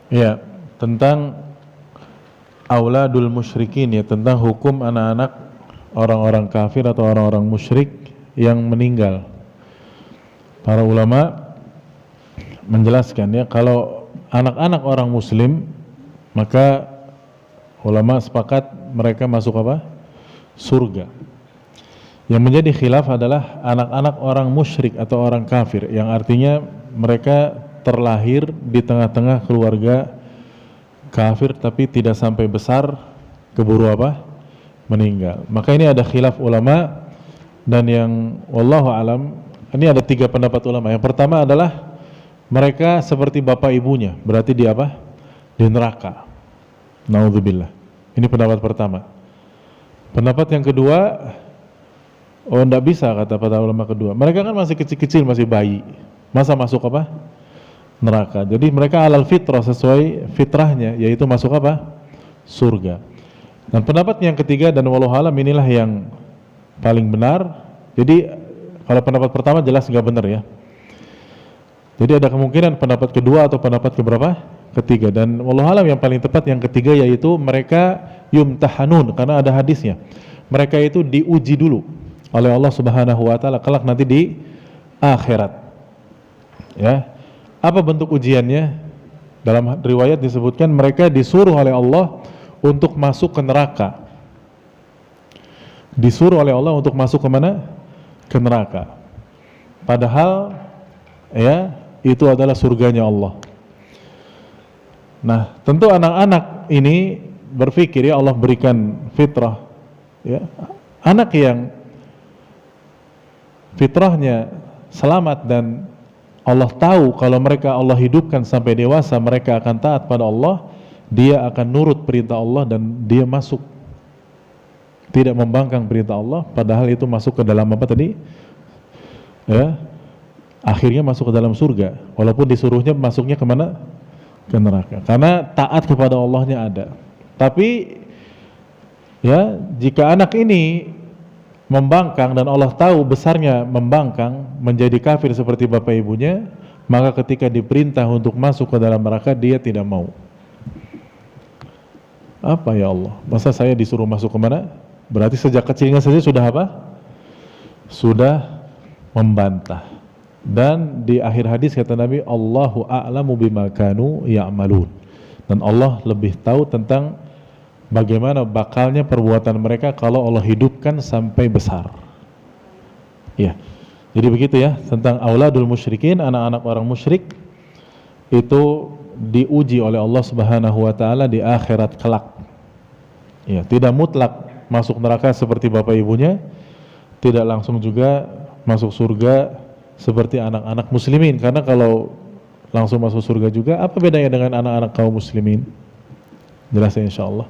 Ya, tentang auladul musyrikin, ya, tentang hukum anak-anak orang-orang kafir atau orang-orang musyrik yang meninggal. Para ulama menjelaskan, ya, kalau anak-anak orang muslim, maka ulama sepakat mereka masuk apa? Surga. Yang menjadi khilaf adalah anak-anak orang musyrik atau orang kafir, yang artinya mereka terlahir di tengah-tengah keluarga kafir tapi tidak sampai besar keburu apa? Meninggal. Maka ini ada khilaf ulama, dan yang wallahu alam ini ada 3 pendapat ulama. Yang pertama adalah mereka seperti bapak ibunya, berarti di apa? Di neraka. Naudzubillah. Ini pendapat pertama. Pendapat yang kedua, oh, enggak bisa, kata para ulama kedua. Mereka kan masih kecil-kecil, masih bayi. Masa masuk apa? Neraka. Jadi mereka alal fitrah, sesuai fitrahnya, yaitu masuk apa? Surga. Dan pendapat yang ketiga, dan wallahu alam inilah yang paling benar. Jadi kalau pendapat pertama jelas nggak benar, ya. Jadi ada kemungkinan pendapat kedua atau pendapat keberapa? Ketiga. Dan wallahu alam yang paling tepat yang ketiga, yaitu mereka yumtahanun, karena ada hadisnya. Mereka itu diuji dulu oleh Allah Subhanahu wa taala kelak nanti di akhirat. Ya. Apa bentuk ujiannya? Dalam riwayat disebutkan mereka disuruh oleh Allah untuk masuk ke neraka. Disuruh oleh Allah untuk masuk ke mana? Ke neraka. Padahal, ya, itu adalah surganya Allah. Nah, tentu anak-anak ini berpikir, ya, Allah berikan fitrah, ya. Anak yang fitrahnya selamat dan Allah tahu kalau mereka Allah hidupkan sampai dewasa mereka akan taat pada Allah, dia akan nurut perintah Allah dan dia masuk, tidak membangkang perintah Allah, padahal itu masuk ke dalam apa tadi? Ya, akhirnya masuk ke dalam surga, walaupun disuruhnya masuknya kemana? Ke neraka, karena taat kepada Allahnya ada. Tapi, ya, jika anak ini membangkang dan Allah tahu besarnya membangkang menjadi kafir seperti bapak ibunya, maka ketika diperintah untuk masuk ke dalam neraka dia tidak mau. Apa, ya Allah? Masa saya disuruh masuk ke mana? Berarti sejak kecilnya saja sudah apa? Sudah membantah. Dan di akhir hadis kata Nabi, Allahu a'lamu bima kanu ya'malun. Dan Allah lebih tahu tentang bagaimana bakalnya perbuatan mereka kalau Allah hidupkan sampai besar. Ya. Jadi begitu, ya, tentang auladul musyrikin, anak-anak orang musyrik itu diuji oleh Allah Subhanahu wa taala di akhirat kelak. Ya, tidak mutlak masuk neraka seperti bapak ibunya, tidak langsung juga masuk surga seperti anak-anak muslimin, karena kalau langsung masuk surga juga, apa bedanya dengan anak-anak kaum muslimin? Jelas, ya, insyaallah.